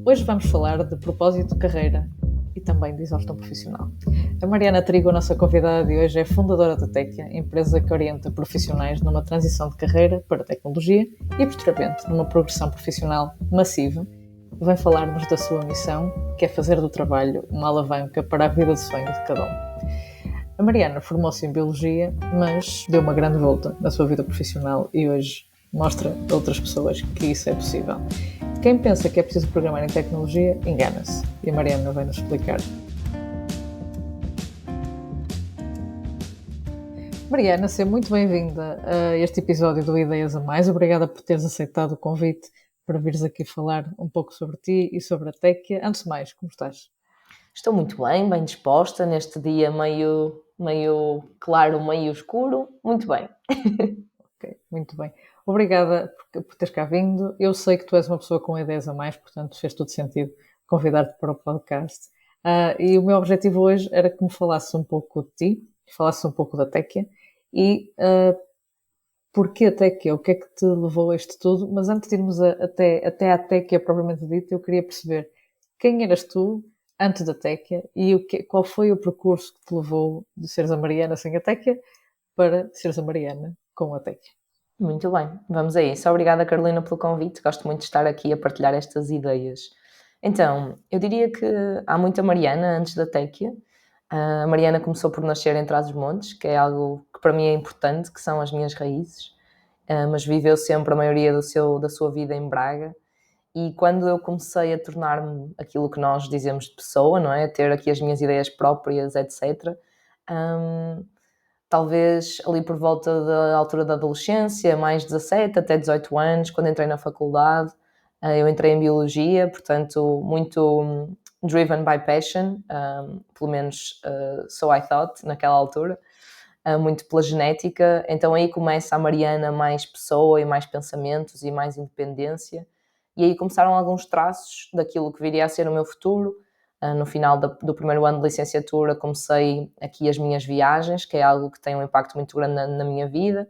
Hoje vamos falar de propósito de carreira e também de exaustão profissional. A Mariana Trigo, a nossa convidada de hoje, é fundadora da Teckia, empresa que orienta profissionais numa transição de carreira para a tecnologia e, posteriormente, numa progressão profissional massiva. Vem falar-nos da sua missão, que é fazer do trabalho uma alavanca para a vida de sonho de cada um. A Mariana formou-se em Biologia, mas deu uma grande volta na sua vida profissional e hoje mostra a outras pessoas que isso é possível. Quem pensa que é preciso programar em tecnologia, engana-se. E a Mariana vai nos explicar. Mariana, seja muito bem-vinda a este episódio do Ideias a Mais. Obrigada por teres aceitado o convite para vires aqui falar um pouco sobre ti e sobre a Teckia. Antes de mais, como estás? Estou muito bem disposta neste dia meio claro, meio escuro. Muito bem. Ok, muito bem. Obrigada por teres cá vindo. Eu sei que tu és uma pessoa com ideias a mais, portanto fez todo sentido convidar-te para o podcast. E o meu objetivo hoje era que me falasses um pouco de ti, falasses um pouco da Teckia e porquê a Teckia, o que é que te levou a isto tudo. Mas antes de irmos até à Teckia propriamente dita, eu queria perceber quem eras tu antes da Teckia e qual foi o percurso que te levou de seres a Mariana sem a Teckia para seres a Mariana com a Teckia. Muito bem, vamos a isso. Obrigada, Carolina, pelo convite. Gosto muito de estar aqui a partilhar estas ideias. Então, eu diria que há muita Mariana antes da Teckia. A Mariana começou por nascer em Trás-os-Montes, que é algo que para mim é importante, que são as minhas raízes, mas viveu sempre a maioria da sua vida em Braga. E quando eu comecei a tornar-me aquilo que nós dizemos de pessoa, não é? A ter aqui as minhas ideias próprias, etc., talvez ali por volta da altura da adolescência, mais 17 até 18 anos, quando entrei na faculdade, eu entrei em Biologia, portanto, muito driven by passion, pelo menos so I thought, naquela altura, muito pela genética. Então aí começa a Mariana mais pessoa e mais pensamentos e mais independência. E aí começaram alguns traços daquilo que viria a ser o meu futuro. No final do primeiro ano de licenciatura comecei aqui as minhas viagens, que é algo que tem um impacto muito grande na minha vida.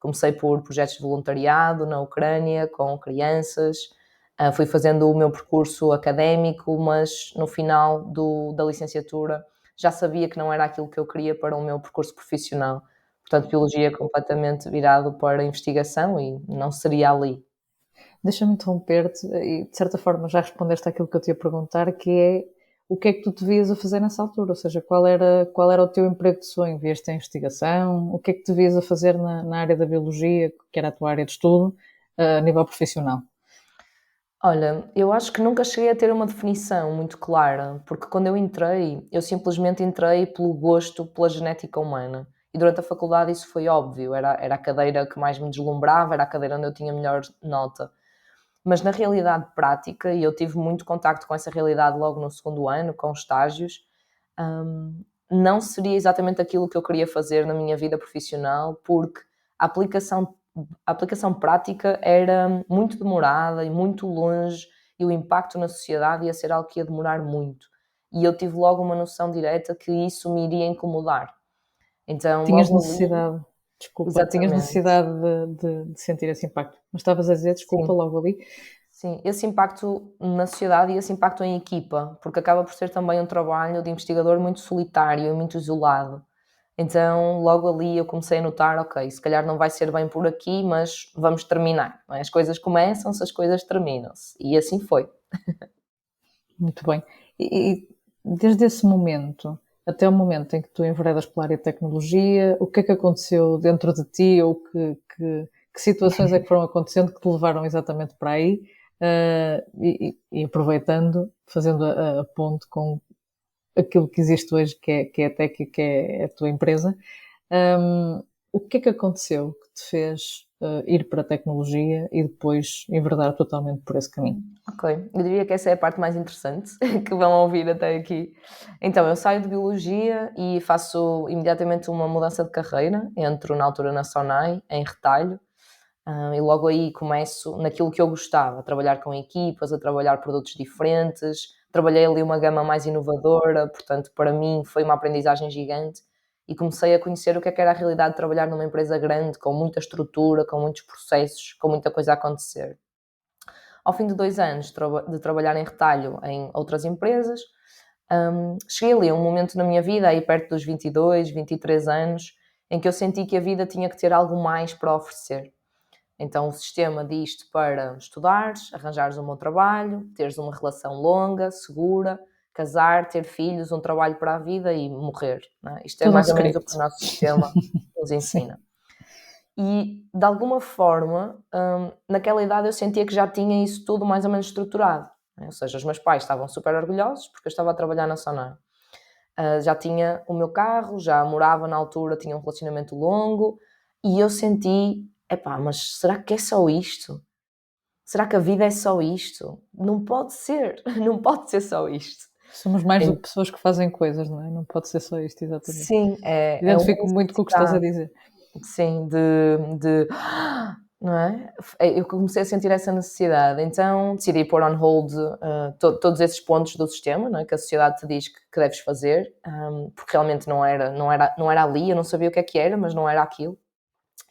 Comecei por projetos de voluntariado na Ucrânia, com crianças. Fui fazendo o meu percurso académico, mas no final da licenciatura já sabia que não era aquilo que eu queria para o meu percurso profissional. Portanto, Biologia completamente virado para a investigação e não seria ali. Deixa-me interromper-te e, de certa forma, já respondeste àquilo que eu te ia perguntar, que é o que é que tu te vias a fazer nessa altura? Ou seja, qual era o teu emprego de sonho? Vieste a investigação? O que é que te vias a fazer na área da biologia, que era a tua área de estudo, a nível profissional? Olha, eu acho que nunca cheguei a ter uma definição muito clara, porque quando eu simplesmente entrei pelo gosto pela genética humana. E durante a faculdade isso foi óbvio, era a cadeira que mais me deslumbrava, era a cadeira onde eu tinha melhor nota. Mas na realidade prática, e eu tive muito contacto com essa realidade logo no segundo ano, com estágios, não seria exatamente aquilo que eu queria fazer na minha vida profissional, porque a aplicação prática era muito demorada e muito longe, e o impacto na sociedade ia ser algo que ia demorar muito. E eu tive logo uma noção direta que isso me iria incomodar. Então, Tinhas logo ali, necessidade, desculpa, tinhas exatamente, necessidade de sentir esse impacto. Mas estavas a dizer, desculpa, sim. logo ali. Sim, esse impacto na sociedade e esse impacto em equipa, porque acaba por ser também um trabalho de investigador muito solitário e muito isolado. Então, logo ali eu comecei a notar, ok, se calhar não vai ser bem por aqui, mas vamos terminar, não é? As coisas começam-se, as coisas terminam-se. E assim foi. Muito bem. E desde esse momento até o momento em que tu enveredas pela área de tecnologia, o que é que aconteceu dentro de ti ou que situações é que foram acontecendo que te levaram exatamente para aí? E aproveitando, fazendo a ponte com aquilo que existe hoje, que é a Tech, que é a tua empresa, o que é que aconteceu que te fez ir para a tecnologia e depois enverdar totalmente por esse caminho? Ok, eu diria que essa é a parte mais interessante que vão ouvir até aqui. Então, eu saio de Biologia e faço imediatamente uma mudança de carreira. Entro na altura na Sonai, em retalho, e logo aí começo naquilo que eu gostava, a trabalhar com equipas, a trabalhar produtos diferentes. Trabalhei ali uma gama mais inovadora, portanto, para mim foi uma aprendizagem gigante e comecei a conhecer o que era a realidade de trabalhar numa empresa grande, com muita estrutura, com muitos processos, com muita coisa a acontecer. Ao fim de 2 anos de trabalhar em retalho em outras empresas, cheguei ali a um momento na minha vida, aí perto dos 22, 23 anos, em que eu senti que a vida tinha que ter algo mais para oferecer. Então o sistema diz-te para estudares, arranjares um bom trabalho, teres uma relação longa, segura, casar, ter filhos, um trabalho para a vida e morrer. Não é? Isto é Todo um mais ou menos o que script. o nosso sistema nos Sim. ensina. E, de alguma forma, naquela idade eu sentia que já tinha isso tudo mais ou menos estruturado. Né? Ou seja, os meus pais estavam super orgulhosos porque eu estava a trabalhar na Sonar. Já tinha o meu carro, já morava na altura, tinha um relacionamento longo e eu senti, epá, mas será que é só isto? Será que a vida é só isto? Não pode ser, não pode ser só isto. Somos mais do que pessoas que fazem coisas, não é? Não pode ser só isto, exatamente. Sim, é uma Identifico muito com o que estás a necessidade. dizer. Sim, não é? Eu comecei a sentir essa necessidade, então decidi pôr on hold todos esses pontos do sistema, não é? Que a sociedade te diz que deves fazer, porque realmente não era ali, eu não sabia o que era, mas não era aquilo,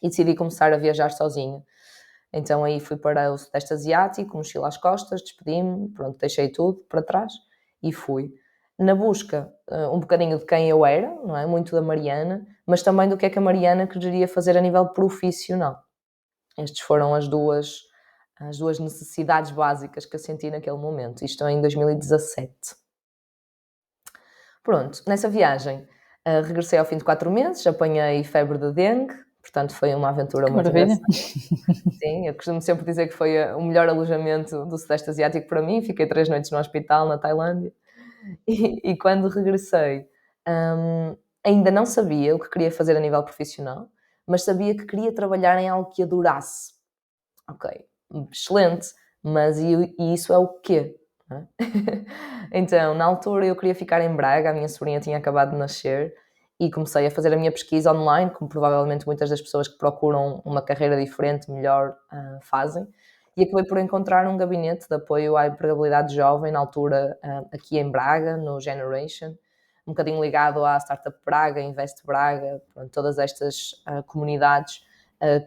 e decidi começar a viajar sozinha. Então aí fui para o Sudeste Asiático, mochila às costas, despedi-me, pronto, deixei tudo para trás e fui. Na busca, um bocadinho de quem eu era, não é? Muito da Mariana, mas também do que é que a Mariana queria fazer a nível profissional. Estas foram as duas necessidades básicas que eu senti naquele momento. Isto em 2017. Pronto, nessa viagem, regressei ao fim de 4 meses, apanhei febre de dengue, portanto foi uma aventura Que muito maravilha. engraçada. Sim, eu costumo sempre dizer que foi o melhor alojamento do Sudeste Asiático para mim. Fiquei 3 noites no hospital, na Tailândia. E quando regressei, ainda não sabia o que queria fazer a nível profissional, mas sabia que queria trabalhar em algo que adorasse. Ok, excelente, mas e isso é o quê? Não é? Então, na altura eu queria ficar em Braga, a minha sobrinha tinha acabado de nascer e comecei a fazer a minha pesquisa online, como provavelmente muitas das pessoas que procuram uma carreira diferente, melhor, fazem. E acabei por encontrar um gabinete de apoio à empregabilidade jovem, na altura, aqui em Braga, no Generation, um bocadinho ligado à Startup Braga, Invest Braga, pronto, todas estas comunidades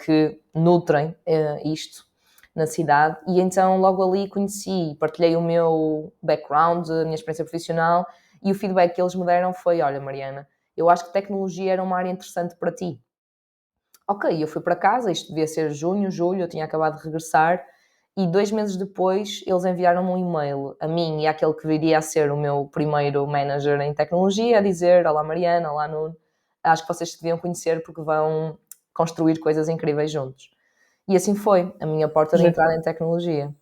que nutrem isto na cidade. E então logo ali conheci, partilhei o meu background, a minha experiência profissional, e o feedback que eles me deram foi: olha, Mariana, eu acho que tecnologia era uma área interessante para ti. Ok, eu fui para casa, isto devia ser junho, julho, eu tinha acabado de regressar, e 2 meses depois eles enviaram-me um e-mail a mim e àquele que viria a ser o meu primeiro manager em tecnologia, a dizer: olá Mariana, olá Nuno, acho que vocês se deviam conhecer porque vão construir coisas incríveis juntos. E assim foi a minha porta de Giro. entrada em tecnologia.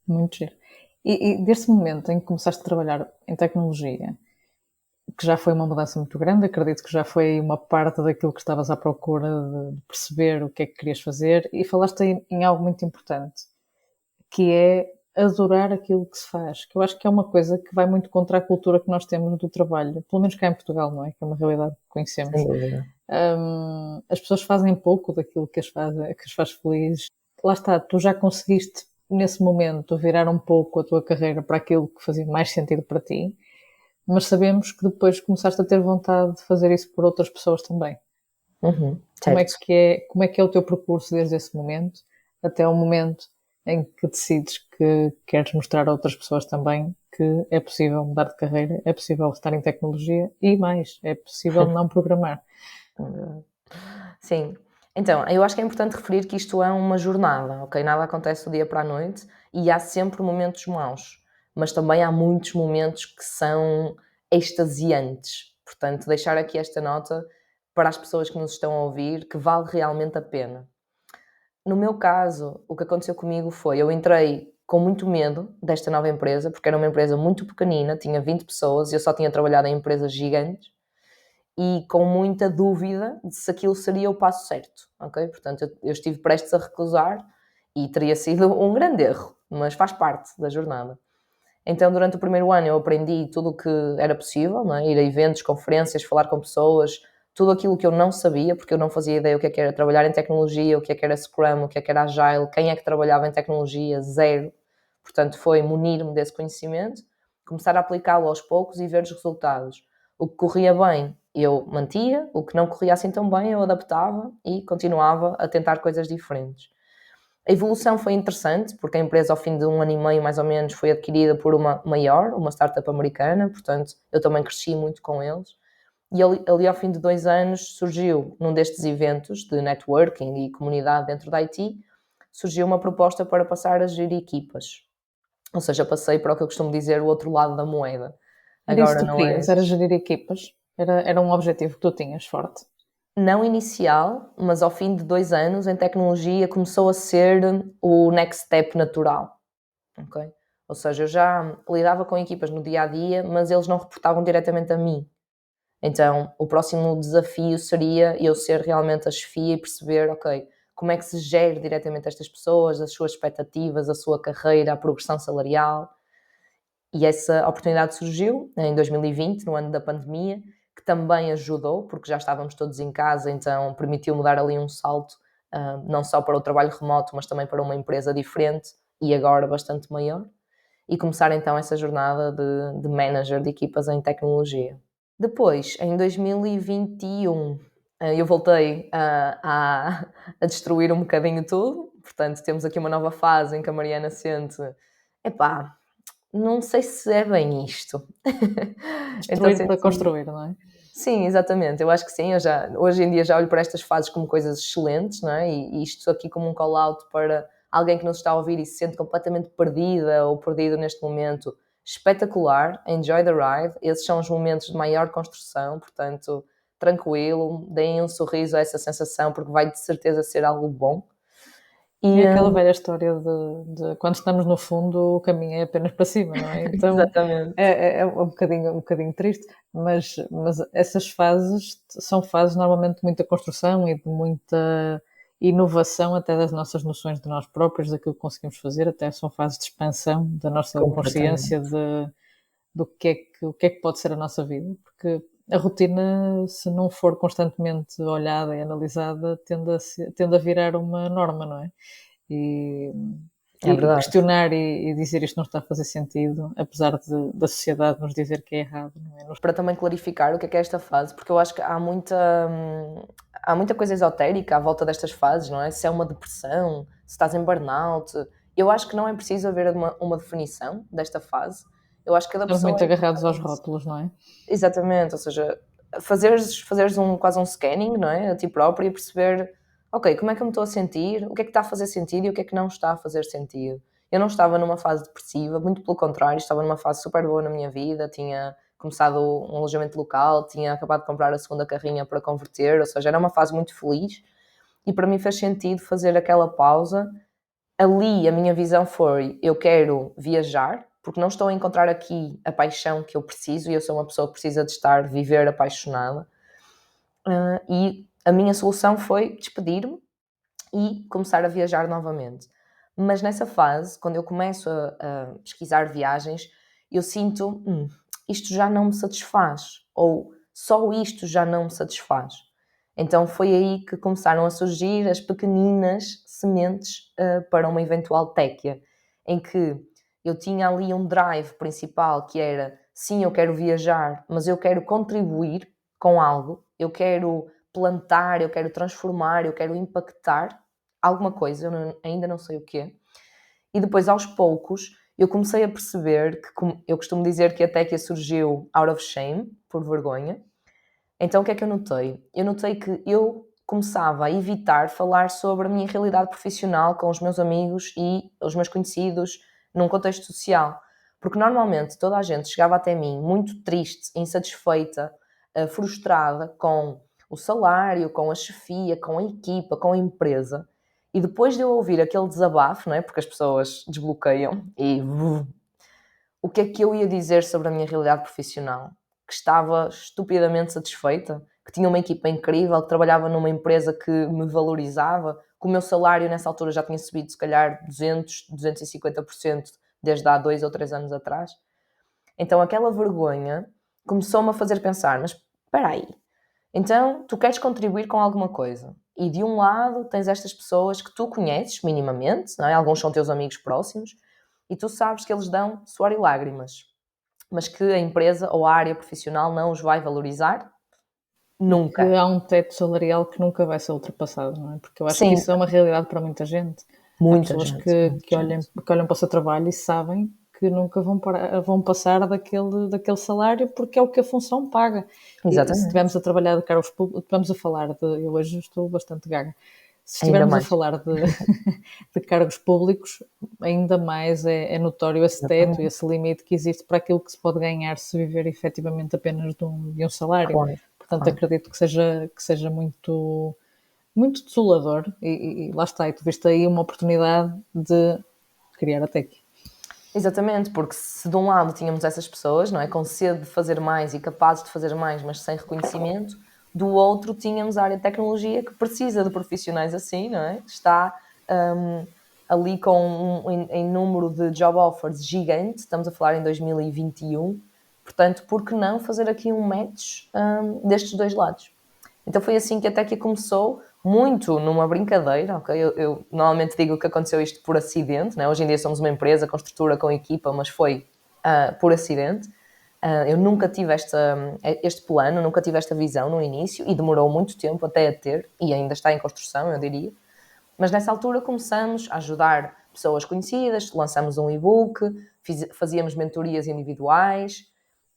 Muito giro. E desse momento em que começaste a trabalhar em tecnologia, que já foi uma mudança muito grande, acredito que já foi uma parte daquilo que estavas à procura de perceber o que é que querias fazer, e falaste em algo muito importante, que é adorar aquilo que se faz, que eu acho que é uma coisa que vai muito contra a cultura que nós temos do trabalho, pelo menos cá em Portugal, não é? Que é uma realidade que conhecemos. Sem dúvida. As pessoas fazem pouco daquilo que as faz felizes. Lá está, tu já conseguiste, nesse momento, virar um pouco a tua carreira para aquilo que fazia mais sentido para ti, mas sabemos que depois começaste a ter vontade de fazer isso por outras pessoas também. Certo. Como é que é o teu percurso desde esse momento até o momento em que decides que queres mostrar a outras pessoas também que é possível mudar de carreira, é possível estar em tecnologia e mais, é possível não programar. Sim. Então, eu acho que é importante referir que isto é uma jornada, ok? Nada acontece do dia para a noite e há sempre momentos maus, mas também há muitos momentos que são extasiantes. Portanto, deixar aqui esta nota para as pessoas que nos estão a ouvir, que vale realmente a pena. No meu caso, o que aconteceu comigo foi, eu entrei com muito medo desta nova empresa, porque era uma empresa muito pequenina, tinha 20 pessoas e eu só tinha trabalhado em empresas gigantes, e com muita dúvida de se aquilo seria o passo certo, ok? Portanto, eu estive prestes a recusar e teria sido um grande erro, mas faz parte da jornada. Então, durante o primeiro ano, eu aprendi tudo o que era possível, não é? Ir a eventos, conferências, falar com pessoas, tudo aquilo que eu não sabia, porque eu não fazia ideia o que é que era trabalhar em tecnologia, o que é que era Scrum, o que era Agile, quem é que trabalhava em tecnologia, zero. Portanto, foi munir-me desse conhecimento, começar a aplicá-lo aos poucos e ver os resultados. O que corria bem, eu mantia, o que não corria assim tão bem, eu adaptava e continuava a tentar coisas diferentes. A evolução foi interessante, porque a empresa, ao fim de 1 ano e meio, mais ou menos, foi adquirida por uma maior, uma startup americana, portanto, eu também cresci muito com eles. E ali ao fim de 2 anos, surgiu, num destes eventos de networking e comunidade dentro da IT, surgiu uma proposta para passar a gerir equipas. Ou seja, passei para o que eu costumo dizer, o outro lado da moeda. Era isso Agora que tu não querias, é... era gerir equipas? Era um objetivo que tu tinhas forte? Não inicial, mas ao fim de 2 anos, em tecnologia, começou a ser o next step natural, ok? Ou seja, eu já lidava com equipas no dia a dia, mas eles não reportavam diretamente a mim. Então, o próximo desafio seria eu ser realmente a chefia e perceber, ok, como é que se gera diretamente estas pessoas, as suas expectativas, a sua carreira, a progressão salarial. E essa oportunidade surgiu em 2020, no ano da pandemia, que também ajudou, porque já estávamos todos em casa, então permitiu-me dar ali um salto, não só para o trabalho remoto, mas também para uma empresa diferente e agora bastante maior, e começar então essa jornada de manager de equipas em tecnologia. Depois, em 2021, eu voltei a destruir um bocadinho tudo, portanto temos aqui uma nova fase em que a Mariana sente, epá, não sei se é bem isto. Então Destruir para senti... construir, não é? Sim, exatamente, eu acho que sim, hoje em dia já olho para estas fases como coisas excelentes, não é? E isto aqui como um call-out para alguém que nos está a ouvir e se sente completamente perdida ou perdido neste momento, espetacular, enjoy the ride, esses são os momentos de maior construção, portanto, tranquilo, deem um sorriso a essa sensação, porque vai de certeza ser algo bom. É aquela velha história de quando estamos no fundo o caminho é apenas para cima, não é? Então Exatamente. é um bocadinho triste, mas essas fases são fases normalmente de muita construção e de muita inovação até das nossas noções de nós próprios, daquilo que conseguimos fazer, até são fases de expansão da nossa consciência Completamente. do o que é que pode ser a nossa vida, porque a rotina, se não for constantemente olhada e analisada, tende a virar uma norma, não é? E, É verdade. questionar e dizer isto não está a fazer sentido, apesar da sociedade nos dizer que é errado, não é? Para também clarificar o que é esta fase, porque eu acho que há muita coisa esotérica à volta destas fases, não é? Se é uma depressão, se estás em burnout. Eu acho que não é preciso haver uma definição desta fase. Eu acho que cada Estamos pessoa muito é agarrados aos diferente. rótulos, não é? Exatamente, ou seja, fazeres quase um scanning, não é? A ti próprio e perceber, ok, como é que eu me estou a sentir, o que é que está a fazer sentido e o que é que não está a fazer sentido. Eu não estava numa fase depressiva, muito pelo contrário, estava numa fase super boa na minha vida, tinha começado um alojamento local, tinha acabado de comprar a segunda carrinha para converter, ou seja, era uma fase muito feliz e para mim fez sentido fazer aquela pausa. Ali a minha visão foi, eu quero viajar, porque não estou a encontrar aqui a paixão que eu preciso, e eu sou uma pessoa que precisa de viver apaixonada, e a minha solução foi despedir-me e começar a viajar novamente. Mas nessa fase, quando eu começo a pesquisar viagens, eu sinto, isto já não me satisfaz, ou só isto já não me satisfaz. Então foi aí que começaram a surgir as pequeninas sementes para uma eventual téquia, em que eu tinha ali um drive principal que era, sim, eu quero viajar, mas eu quero contribuir com algo, eu quero plantar, eu quero transformar, eu quero impactar alguma coisa, ainda não sei o quê. E depois, aos poucos, eu comecei a perceber que, como eu costumo dizer que a téquia surgiu out of shame, por vergonha. Então, o que é que eu notei? Eu notei que eu começava a evitar falar sobre a minha realidade profissional com os meus amigos e os meus conhecidos num contexto social. Porque normalmente toda a gente chegava até mim muito triste, insatisfeita, frustrada com o salário, com a chefia, com a equipa, com a empresa. E depois de eu ouvir aquele desabafo, não é? Porque as pessoas desbloqueiam e o que é que eu ia dizer sobre a minha realidade profissional? Que estava estupidamente satisfeita, que tinha uma equipa incrível, que trabalhava numa empresa que me valorizava, que o meu salário nessa altura já tinha subido se calhar 200, 250% desde há 2 ou 3 anos atrás. Então aquela vergonha começou-me a fazer pensar, mas espera aí, então tu queres contribuir com alguma coisa e de um lado tens estas pessoas que tu conheces minimamente, não é? Alguns são teus amigos próximos, e tu sabes que eles dão suor e lágrimas, mas que a empresa ou a área profissional não os vai valorizar E que nunca. há um teto salarial que nunca vai ser ultrapassado, não é? Porque eu acho que Sim, isso é uma realidade para muita gente. Há Muita pessoas gente, que, muita que, olham, gente. que olham para o seu trabalho e sabem que nunca vão passar daquele salário porque é o que a função paga. E se Exatamente. estivermos a trabalhar de cargos públicos, estivermos a falar de. Eu hoje estou bastante gaga. Se Ainda estivermos a mais. falar de cargos públicos, ainda mais é notório esse teto e Exatamente. esse limite que existe para aquilo que se pode ganhar se viver efetivamente apenas de um salário. Claro, Portanto, claro. acredito que seja muito, muito desolador e lá está, e tu viste aí uma oportunidade de criar a Tech. Exatamente, porque se de um lado tínhamos essas pessoas, não é, com sede de fazer mais e capazes de fazer mais, mas sem reconhecimento, do outro tínhamos a área de tecnologia que precisa de profissionais assim, não é? Está ali com em número de job offers gigante, estamos a falar em 2021, portanto, por que não fazer aqui um match destes dois lados? Então foi assim que a Tekia começou, muito numa brincadeira, ok? Eu normalmente digo que aconteceu isto por acidente, né? Hoje em dia somos uma empresa com estrutura, com equipa, mas foi por acidente. Eu nunca tive este plano, nunca tive esta visão no início e demorou muito tempo até a ter, e ainda está em construção, eu diria. Mas nessa altura começamos a ajudar pessoas conhecidas, lançamos um e-book, fazíamos mentorias individuais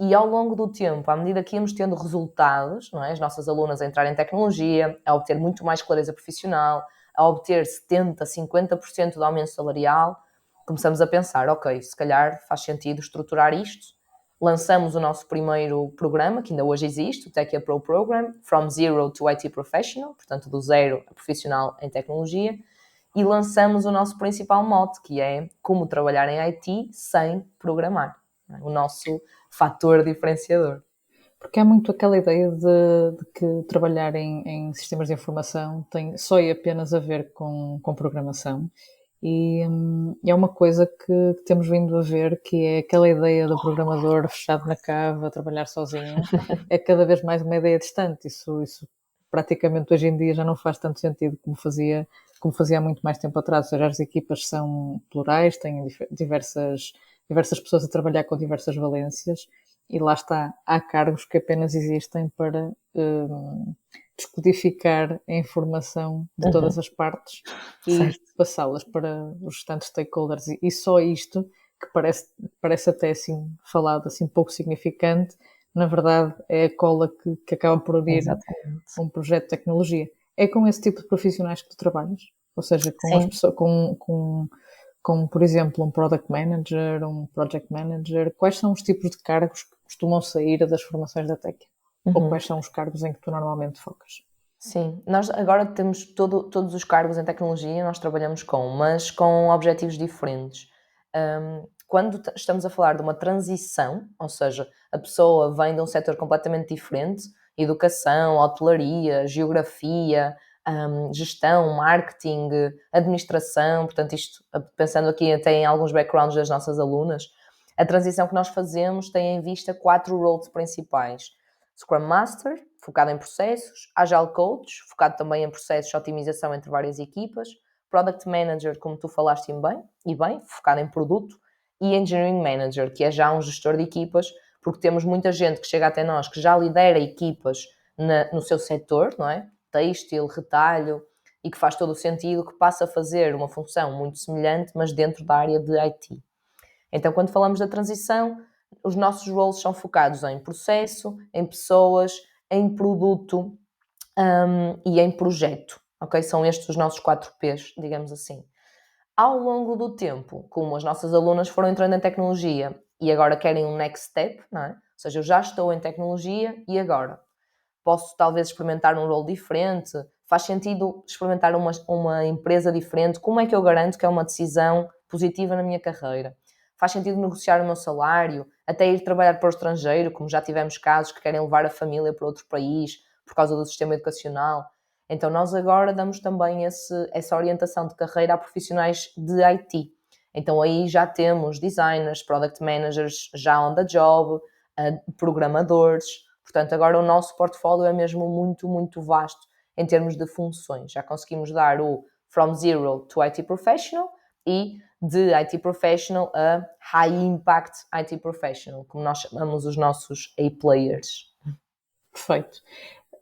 e ao longo do tempo, à medida que íamos tendo resultados, não é? As nossas alunas a entrar em tecnologia, a obter muito mais clareza profissional, a obter 70%, 50% de aumento salarial, começamos a pensar, ok, se calhar faz sentido estruturar isto. Lançamos o nosso primeiro programa, que ainda hoje existe, o Techia Pro Program, From Zero to IT Professional, portanto do zero a profissional em tecnologia, e lançamos o nosso principal mote, que é como trabalhar em IT sem programar, o nosso fator diferenciador. Porque há muito aquela ideia de que trabalhar em sistemas de informação tem só e apenas a ver com programação. E é uma coisa que temos vindo a ver, que é aquela ideia do programador fechado na cave, a trabalhar sozinho, é cada vez mais uma ideia distante. Isso praticamente hoje em dia já não faz tanto sentido como fazia há muito mais tempo atrás. Ou seja, as equipas são plurais, têm diversas pessoas a trabalhar com diversas valências e lá está, há cargos que apenas existem para descodificar a informação de todas as partes e Certo. passá-las para os restantes stakeholders. E só isto, que parece até assim falado, assim pouco significante, na verdade é a cola que acaba por unir Exatamente. um projeto de tecnologia. É com esse tipo de profissionais que tu trabalhas? Ou seja, com as Sim. pessoas, com, por exemplo, um product manager, um project manager, quais são os tipos de cargos que costumam sair das formações da Tech? Ou Uhum. quais são os cargos em que tu normalmente focas? Sim, nós agora temos todos os cargos em tecnologia, nós trabalhamos mas com objetivos diferentes. Quando estamos a falar de uma transição, ou seja, a pessoa vem de um setor completamente diferente, educação, hotelaria, geografia, gestão, marketing, administração, portanto isto, pensando aqui até em alguns backgrounds das nossas alunas, a transição que nós fazemos tem em vista 4 roles principais. Scrum Master, focado em processos, Agile Coach, focado também em processos de otimização entre várias equipas, Product Manager, como tu falaste bem, focado em produto, e Engineering Manager, que é já um gestor de equipas, porque temos muita gente que chega até nós que já lidera equipas no seu setor, não é? Têxtil, retalho, e que faz todo o sentido, que passa a fazer uma função muito semelhante, mas dentro da área de IT. Então, quando falamos da transição, os nossos roles são focados em processo, em pessoas, em produto e em projeto, ok? São estes os nossos 4 P's, digamos assim. Ao longo do tempo, como as nossas alunas foram entrando em tecnologia e agora querem um next step, não é? Ou seja, eu já estou em tecnologia e agora? Posso talvez experimentar um role diferente? Faz sentido experimentar uma empresa diferente? Como é que eu garanto que é uma decisão positiva na minha carreira? Faz sentido negociar o meu salário? Até ir trabalhar para o estrangeiro, como já tivemos casos que querem levar a família para outro país por causa do sistema educacional. Então nós agora damos também essa orientação de carreira a profissionais de IT. Então aí já temos designers, product managers já on the job, programadores. Portanto, agora o nosso portfólio é mesmo muito, muito vasto em termos de funções. Já conseguimos dar o From Zero to IT Professional e de IT Professional a High Impact IT Professional, como nós chamamos os nossos A-Players. Perfeito.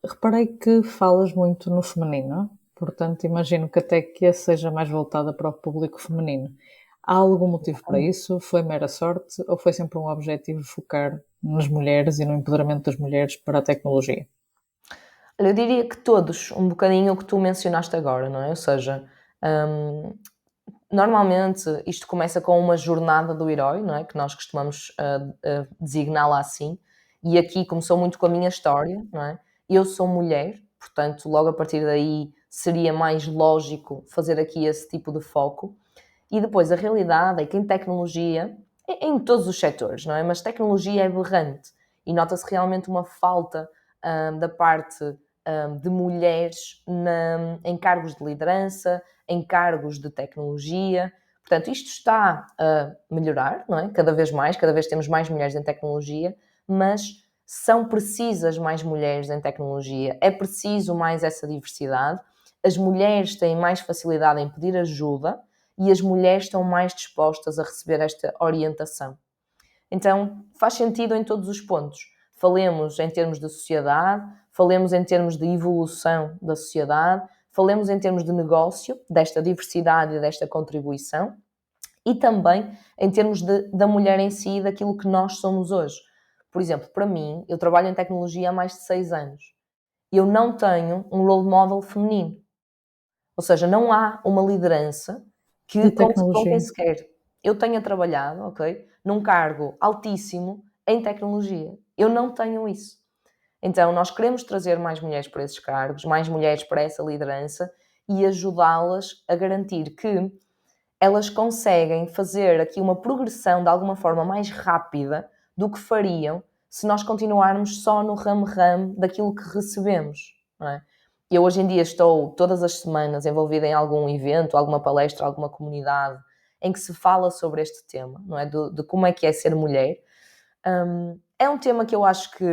Reparei que falas muito no feminino. Portanto, imagino que até que seja mais voltada para o público feminino. Há algum motivo para isso? Foi mera sorte ou foi sempre um objetivo focar nas mulheres e no empoderamento das mulheres para a tecnologia? Olha, eu diria que todos, um bocadinho o que tu mencionaste agora, não é? Ou seja, hum, normalmente isto começa com uma jornada do herói, não é? Que nós costumamos designá-la assim, e aqui começou muito com a minha história, não é? Eu sou mulher, portanto, logo a partir daí seria mais lógico fazer aqui esse tipo de foco. E depois a realidade é que em tecnologia, em todos os setores, não é? Mas tecnologia é aberrante e nota-se realmente uma falta da parte de mulheres em cargos de liderança, em cargos de tecnologia. Portanto, isto está a melhorar, não é? Cada vez temos mais mulheres em tecnologia, mas são precisas mais mulheres em tecnologia, é preciso mais essa diversidade. As mulheres têm mais facilidade em pedir ajuda e as mulheres estão mais dispostas a receber esta orientação. Então, faz sentido em todos os pontos. Falemos em termos de sociedade, falemos em termos de evolução da sociedade, falemos em termos de negócio, desta diversidade e desta contribuição, e também em termos da mulher em si e daquilo que nós somos hoje. Por exemplo, para mim, eu trabalho em tecnologia há mais de 6 anos. Eu não tenho um role model feminino. Ou seja, não há uma liderança De com quem tecnologia. se quer. Eu tenha trabalhado, ok, num cargo altíssimo em tecnologia. Eu não tenho isso. Então, nós queremos trazer mais mulheres para esses cargos, mais mulheres para essa liderança e ajudá-las a garantir que elas conseguem fazer aqui uma progressão de alguma forma mais rápida do que fariam se nós continuarmos só no ramo-ramo daquilo que recebemos, não é? Eu hoje em dia estou todas as semanas envolvida em algum evento, alguma palestra, alguma comunidade em que se fala sobre este tema, não é? De como é ser mulher. É um tema que eu acho que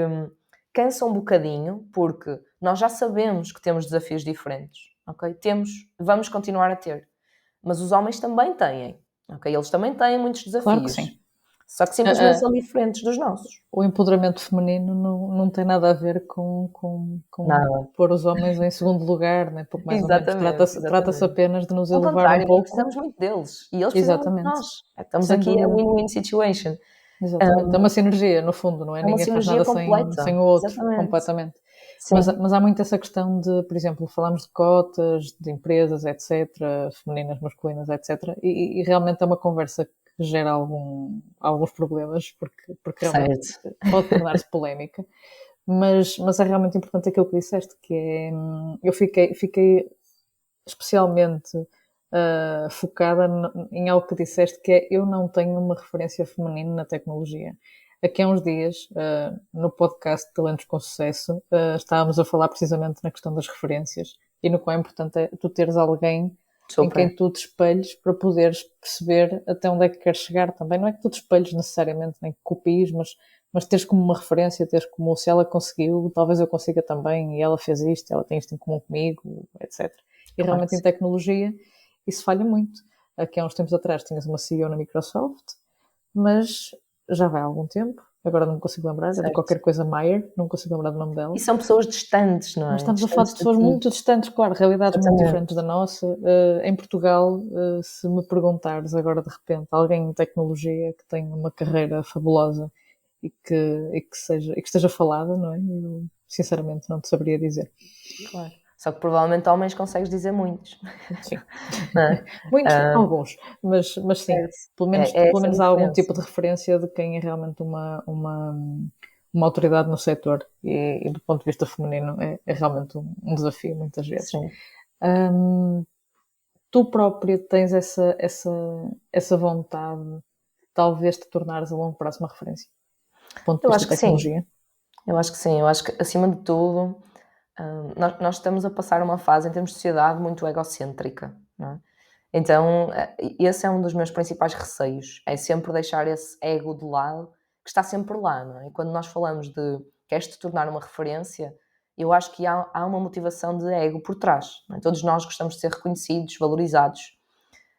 cansa um bocadinho, porque nós já sabemos que temos desafios diferentes, ok? Vamos continuar a ter. Mas os homens também têm, ok? Eles também têm muitos Claro que desafios, sim. só que simplesmente são diferentes dos nossos. O empoderamento feminino não tem nada a ver com Nada. pôr os homens em segundo lugar, nem pouco mais ou menos. Exatamente, Trata-se exatamente. apenas de nos Ao elevar um contrário, nós pouco. precisamos muito deles e eles precisam muito de Exatamente, nós. Estamos sem aqui, é dúvida. win-win situation. Exatamente. É uma sinergia, no fundo, não é? É uma Ninguém faz sinergia nada sem completa. o outro, Exatamente. completamente. Sim, Mas há muito essa questão de, por exemplo, falamos de cotas, de empresas, etc., femininas, masculinas, etc., e realmente é uma conversa que gera alguns problemas, porque realmente certo. pode tornar-se polémica, mas é realmente importante aquilo que disseste, que é, eu fiquei especialmente focada em algo que disseste, que é eu não tenho uma referência feminina na tecnologia. Aqui há uns dias, no podcast Talentos com Sucesso, estávamos a falar precisamente na questão das referências e no quão importante é tu teres alguém em Super. quem tu te espelhes para poderes perceber até onde é que queres chegar também. Não é que tu te espelhes necessariamente, nem que copies, mas teres como uma referência, teres como se ela conseguiu, talvez eu consiga também, e ela fez isto, ela tem isto em comum comigo, etc. E Claro que realmente em sim. tecnologia isso falha muito. Aqui há uns tempos atrás tinhas uma CEO na Microsoft, mas já vai há algum tempo, agora não me consigo lembrar, é de Certo. qualquer coisa Mayer, não me consigo lembrar do nome dela. E são pessoas distantes, não Mas é? estamos a falar Distantes de de pessoas ti. muito distantes, claro, realidades muito diferentes Exatamente. da nossa. Em Portugal, se me perguntares agora de repente alguém em tecnologia que tem uma carreira fabulosa e que esteja falada, não é? Eu, sinceramente não te saberia dizer. Claro. Só que provavelmente homens consegues dizer muitos, Sim. não é? Muitos, Ah, alguns, mas sim, certo. pelo menos, É pelo essa a menos há algum tipo diferença. de referência de quem é realmente uma autoridade no setor e do ponto de vista feminino é realmente um desafio muitas vezes. Sim. Hum, Tu própria tens essa vontade, talvez te tornares a longo prazo uma referência, do ponto de Eu vista acho de que sim. tecnologia? Eu acho que sim. Eu acho que, acima de tudo, nós estamos a passar uma fase, em termos de sociedade, muito egocêntrica, não é? Então, esse é um dos meus principais receios, é sempre deixar esse ego de lado, que está sempre lá, não é? E quando nós falamos de queres te tornar uma referência, eu acho que há uma motivação de ego por trás, não é? Todos nós gostamos de ser reconhecidos, valorizados,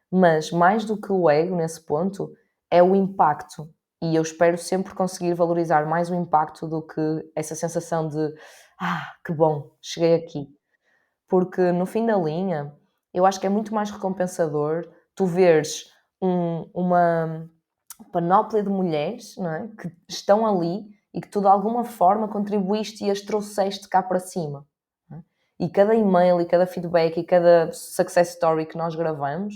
mas mais do que o ego nesse ponto, é o impacto. E eu espero sempre conseguir valorizar mais o impacto do que essa sensação de que bom, cheguei aqui. porque no fim da linha, eu acho que é muito mais recompensador tu veres uma panóplia de mulheres, não é? Que estão ali e que tu de alguma forma contribuíste e as trouxeste cá para cima. Não é? E cada e-mail e cada feedback e cada success story que nós gravamos,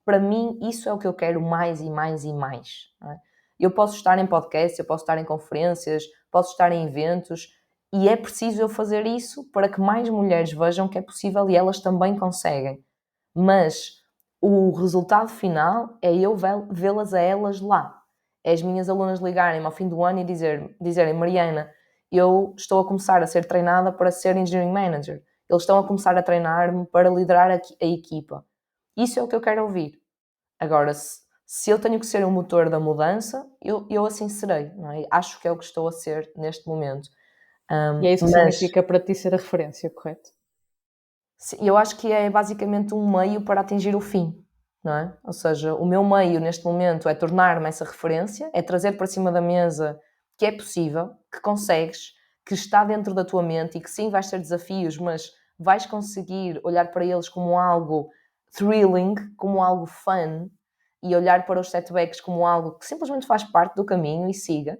para mim isso é o que eu quero mais e mais e mais. Não é? Eu posso estar em podcast, eu posso estar em conferências, posso estar em eventos e é preciso eu fazer isso para que mais mulheres vejam que é possível e elas também conseguem. Mas o resultado final é eu vê-las a elas lá. É as minhas alunas ligarem-me ao fim do ano e dizerem: Mariana, eu estou a começar a ser treinada para ser Engineering Manager. Eles estão a começar a treinar-me para liderar a equipa. Isso é o que eu quero ouvir. Agora, se eu tenho que ser o motor da mudança, eu assim serei. Não é? Acho que é o que estou a ser neste momento. E é isso que Mas significa para ti ser a referência, correto? eu acho que é basicamente um meio para atingir o fim, não é? Ou seja, o meu meio neste momento é tornar-me essa referência, é trazer para cima da mesa que é possível, que consegues, que está dentro da tua mente e que sim vais ter desafios, mas vais conseguir olhar para eles como algo thrilling, como algo fun e olhar para os setbacks como algo que simplesmente faz parte do caminho e siga,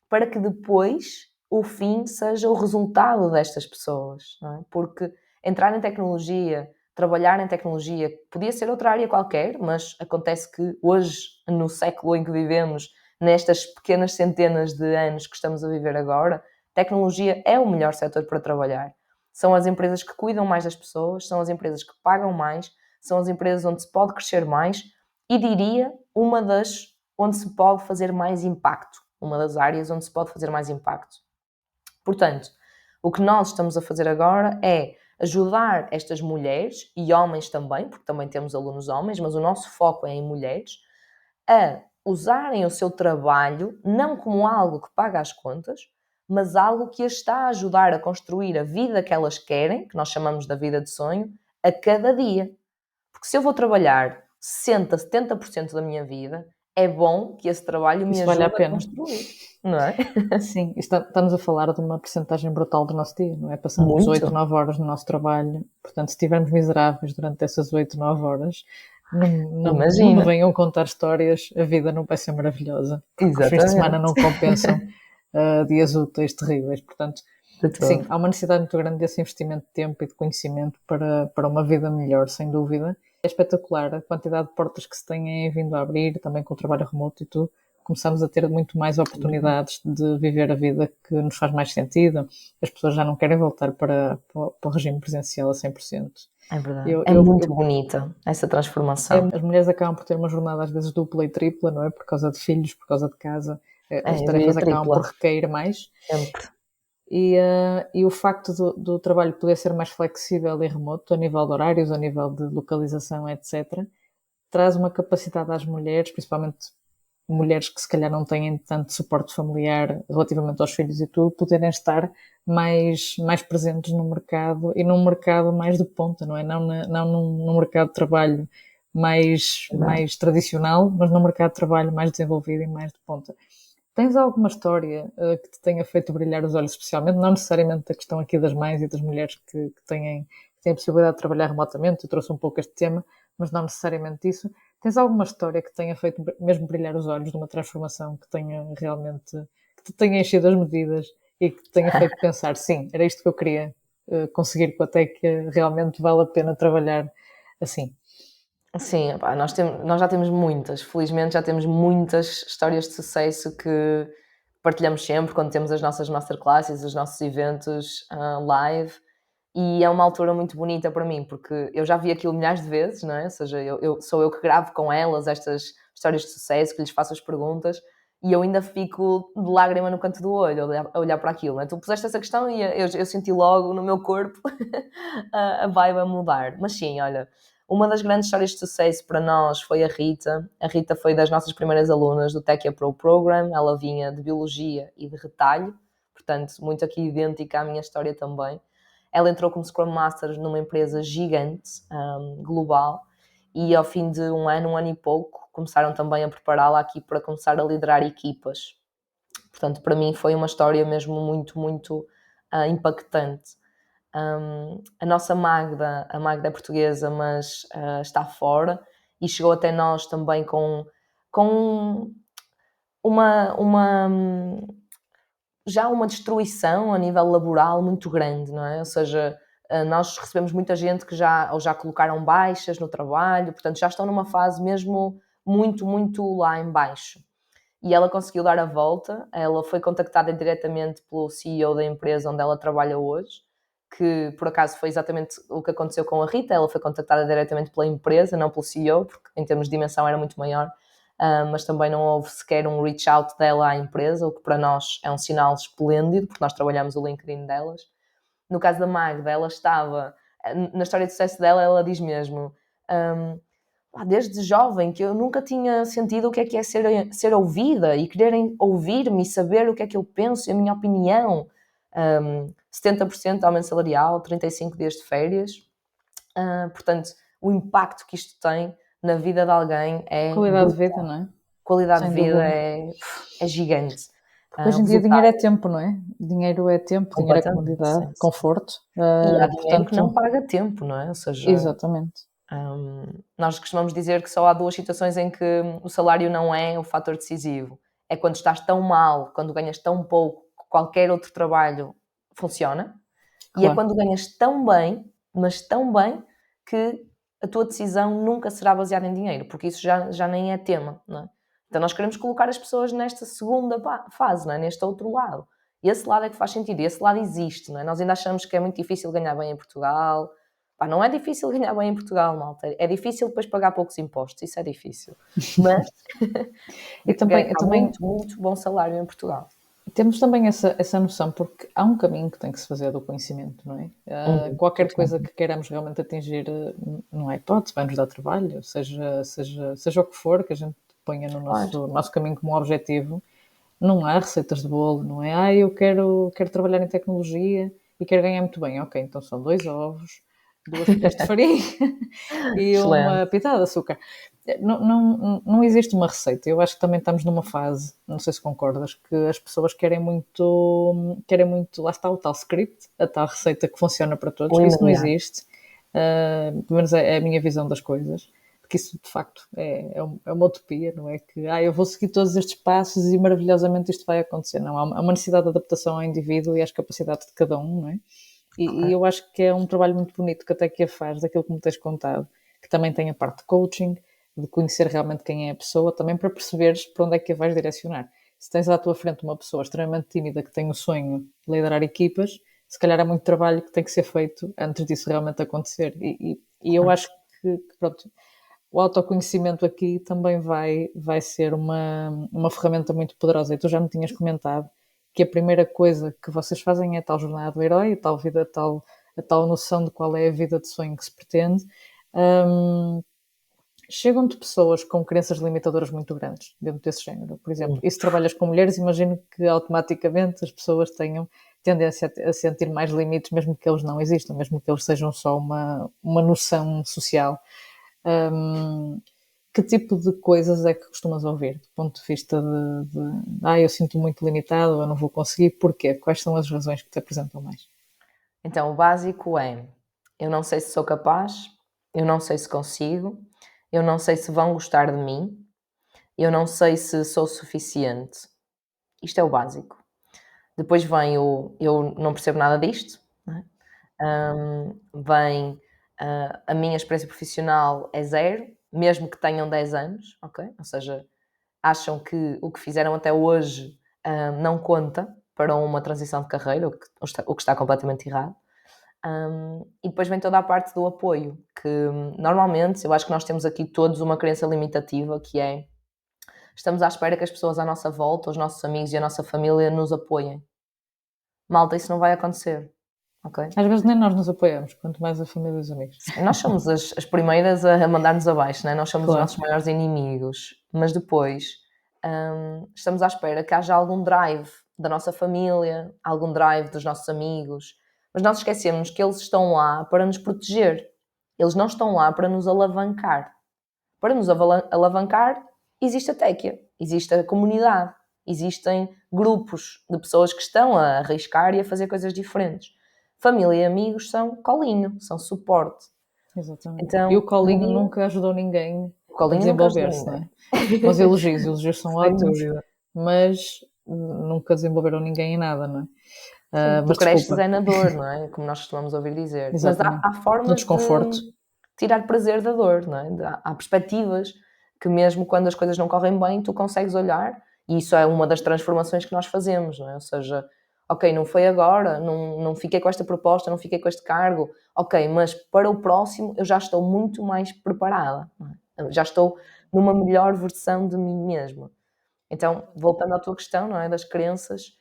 para que depois o fim seja o resultado destas pessoas, não é? Porque entrar em tecnologia, trabalhar em tecnologia, podia ser outra área qualquer, mas acontece que hoje, no século em que vivemos, nestas pequenas centenas de anos que estamos a viver agora, tecnologia é o melhor setor para trabalhar. São as empresas que cuidam mais das pessoas, são as empresas que pagam mais, são as empresas onde se pode crescer mais e diria uma das onde se pode fazer mais impacto, uma das áreas onde se pode fazer mais impacto. Portanto, o que nós estamos a fazer agora é ajudar estas mulheres, e homens também, porque também temos alunos homens, mas o nosso foco é em mulheres, a usarem o seu trabalho não como algo que paga as contas, mas algo que as está a ajudar a construir a vida que elas querem, que nós chamamos da vida de sonho, a cada dia. Porque se eu vou trabalhar 60, 70% da minha vida, é bom que esse trabalho me Isso vale a ajude a pena. construir, não é? Sim, estamos a falar de uma percentagem brutal do nosso dia, não é? Passamos 8, Muito. 9 horas no nosso trabalho, portanto, se estivermos miseráveis durante essas 8, 9 horas, não me Imagina. venham contar histórias, a vida não vai ser maravilhosa, porque os fins de semana Exatamente. não compensam dias úteis terríveis, portanto, De sim, todo. há uma necessidade muito grande desse investimento de tempo e de conhecimento para uma vida melhor, sem dúvida. É espetacular a quantidade de portas que se têm vindo a abrir, também com o trabalho remoto e tudo. Começamos a ter muito mais oportunidades de viver a vida que nos faz mais sentido. As pessoas já não querem voltar para o regime presencial a 100%. É verdade. Eu, É eu, muito eu, bonita essa transformação. as mulheres acabam por ter uma jornada às vezes dupla e tripla, não é? Por causa de filhos, por causa de casa. É, As eu diria tarefas acabam tripla. por recair mais. Sempre. E o facto do trabalho poder ser mais flexível e remoto, a nível de horários, a nível de localização, etc., traz uma capacidade às mulheres, principalmente mulheres que se calhar não têm tanto suporte familiar relativamente aos filhos e tudo, poderem estar mais presentes no mercado e num mercado mais de ponta, não é? Não num mercado de trabalho Verdade. mais tradicional, mas num mercado de trabalho mais desenvolvido e mais de ponta. Tens alguma história que te tenha feito brilhar os olhos especialmente? Não necessariamente a questão aqui das mães e das mulheres que têm a possibilidade de trabalhar remotamente, eu trouxe um pouco este tema, mas não necessariamente isso. Tens alguma história que tenha feito mesmo brilhar os olhos de uma transformação que tenha realmente, que te tenha enchido as medidas e que te tenha feito pensar, sim, era isto que eu queria conseguir, com até que realmente vale a pena trabalhar assim? Sim, opá, nós já temos muitas, felizmente já temos muitas histórias de sucesso que partilhamos sempre quando temos as nossas masterclasses, os nossos eventos live, e é uma altura muito bonita para mim, porque eu já vi aquilo milhares de vezes, não é? Ou seja, sou eu que gravo com elas estas histórias de sucesso, que lhes faço as perguntas, e eu ainda fico de lágrima no canto do olho a olhar para aquilo, não é? Tu puseste essa questão e eu senti logo no meu corpo a vibe a mudar. Mas sim, olha, uma das grandes histórias de sucesso para nós foi a Rita. A Rita foi das nossas primeiras alunas do Techia Pro Program. Ela vinha de Biologia e de Retalho, portanto, muito aqui idêntica à minha história também. Ela entrou como Scrum Master numa empresa gigante, global, e ao fim de um ano e pouco, começaram também a prepará-la aqui para começar a liderar equipas. Portanto, para mim foi uma história mesmo muito, muito impactante. A nossa Magda, a Magda é portuguesa, mas está fora e chegou até nós também com já uma destruição a nível laboral muito grande, não é? Ou seja, nós recebemos muita gente que já colocaram baixas no trabalho, portanto já estão numa fase mesmo muito, muito lá em baixo. E ela conseguiu dar a volta, ela foi contactada diretamente pelo CEO da empresa onde ela trabalha hoje, que por acaso foi exatamente o que aconteceu com a Rita, ela foi contactada diretamente pela empresa, não pelo CEO, porque em termos de dimensão era muito maior, mas também não houve sequer um reach out dela à empresa, o que para nós é um sinal esplêndido, porque nós trabalhamos o LinkedIn delas. No caso da Magda, ela estava, na história de sucesso dela, ela diz mesmo, desde jovem que eu nunca tinha sentido o que é ser ouvida e quererem ouvir-me e saber o que é que eu penso e a minha opinião. 70% de aumento salarial, 35 dias de férias. Portanto, o impacto que isto tem na vida de alguém é Qualidade de brutal. vida, não é? Qualidade Sem de vida dúvida. é gigante. Porque hoje em dia dinheiro é tempo, não é? Dinheiro é tempo, dinheiro é Completamente, comodidade, sim, sim. conforto. E há dinheiro que não Portanto, paga tempo, não é? Ou seja, exatamente. nós costumamos dizer que só há duas situações em que o salário não é o fator decisivo. É quando estás tão mal, quando ganhas tão pouco, que qualquer outro trabalho funciona. E é Claro. quando ganhas tão bem, mas tão bem, que a tua decisão nunca será baseada em dinheiro, porque isso já nem é tema, não é? Então nós queremos colocar as pessoas nesta segunda fase, não é? Neste outro lado. E esse lado é que faz sentido, e esse lado existe, não é? Nós ainda achamos que é muito difícil ganhar bem em Portugal. Pá, não é difícil ganhar bem em Portugal, malta. É difícil depois pagar poucos impostos, isso é difícil. Mas E também, há também muito, muito bom salário em Portugal. temos também essa noção, porque há um caminho que tem que se fazer do conhecimento, não é? Qualquer coisa que queiramos realmente atingir, não é hipótese, vai nos dar trabalho, seja o que for que a gente ponha no nosso caminho como objetivo, não há receitas de bolo, não é? Eu quero trabalhar em tecnologia e quero ganhar muito bem. Ok, então são 2 ovos, 2 colheres de farinha e Excelente. uma pitada de açúcar. Não existe uma receita. Eu acho que também estamos numa fase, não sei se concordas, que as pessoas querem muito, lá está o tal script, a tal receita que funciona para todos. O Isso não imediato. existe. Pelo menos é a minha visão das coisas. Porque isso, de facto, é uma utopia, não é? Que eu vou seguir todos estes passos e maravilhosamente isto vai acontecer. Não, há uma necessidade de adaptação ao indivíduo e às capacidades de cada um, não é? E eu acho que é um trabalho muito bonito que a Tecchia faz, daquilo que me tens contado, que também tem a parte de coaching, de conhecer realmente quem é a pessoa, também para perceberes para onde é que a vais direcionar. Se tens à tua frente uma pessoa extremamente tímida que tem o sonho de liderar equipas, se calhar há muito trabalho que tem que ser feito antes disso realmente acontecer. E eu acho que, pronto, o autoconhecimento aqui também vai ser uma ferramenta muito poderosa. E tu já me tinhas comentado que a primeira coisa que vocês fazem é a tal jornada do herói, a tal vida, a tal noção de qual é a vida de sonho que se pretende. Chegam-te pessoas com crenças limitadoras muito grandes dentro desse género, por exemplo. E se trabalhas com mulheres, imagino que automaticamente as pessoas tenham tendência a sentir mais limites, mesmo que eles não existam, mesmo que eles sejam só uma noção social. Que tipo de coisas é que costumas ouvir, do ponto de vista eu sinto muito limitado, eu não vou conseguir, porquê? Quais são as razões que te apresentam mais? Então, o básico é: eu não sei se sou capaz, eu não sei se consigo, eu não sei se vão gostar de mim, eu não sei se sou suficiente. Isto é o básico. Depois vem o eu não percebo nada disto, não é? Vem a minha experiência profissional é zero, mesmo que tenham 10 anos, ok? Ou seja, acham que o que fizeram até hoje não conta para uma transição de carreira, o que está completamente errado. E depois vem toda a parte do apoio, que normalmente eu acho que nós temos aqui todos uma crença limitativa, que é: estamos à espera que as pessoas à nossa volta, os nossos amigos e a nossa família nos apoiem. Malta, isso não vai acontecer, ok? Às vezes nem nós nos apoiamos, quanto mais a família e os amigos. Nós somos as primeiras a mandar-nos abaixo, não é? Nós somos os Claro. nossos maiores inimigos, mas depois estamos à espera que haja algum drive da nossa família, algum drive dos nossos amigos, mas nós esquecemos que eles estão lá para nos proteger, eles não estão lá para nos alavancar. Para nos alavancar existe a Tecchia, existe a comunidade, existem grupos de pessoas que estão a arriscar e a fazer coisas diferentes. Família e amigos são colinho, são suporte. Exatamente. Então, E o colinho um dia, nunca ajudou ninguém o a colinho nunca ajuda desenvolver-se, não ninguém. é? Os elogios são Sem ótimos, dúvida. mas nunca desenvolveram ninguém em nada, não é? Sim, tu Mas cresces desculpa, é na dor, não é? Como nós costumamos ouvir dizer. Mas há, exatamente. há No formas desconforto. de tirar prazer da dor, não é? Há perspectivas que mesmo quando as coisas não correm bem, tu consegues olhar, e isso é uma das transformações que nós fazemos, não é? Ou seja, ok, não foi agora, não fiquei com esta proposta, não fiquei com este cargo, ok, mas para o próximo eu já estou muito mais preparada, não é? Já estou numa melhor versão de mim mesma. Então, voltando à tua questão, não é, das crenças,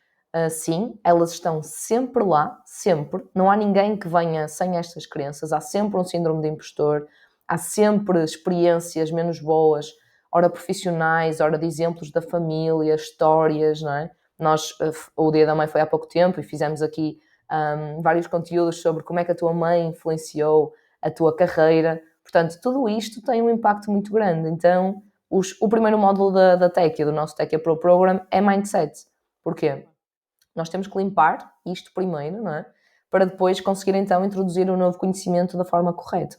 sim, elas estão sempre lá, sempre. Não há ninguém que venha sem estas crenças. Há sempre um síndrome de impostor, há sempre experiências menos boas, ora profissionais, ora de exemplos da família, histórias, não é? Nós, o Dia da Mãe foi há pouco tempo e fizemos aqui vários conteúdos sobre como é que a tua mãe influenciou a tua carreira. Portanto, tudo isto tem um impacto muito grande. Então, o primeiro módulo da Techia, do nosso Techia Pro Program, é Mindset. Porquê? Nós temos que limpar isto primeiro, não é? Para depois conseguir então introduzir o novo conhecimento da forma correta.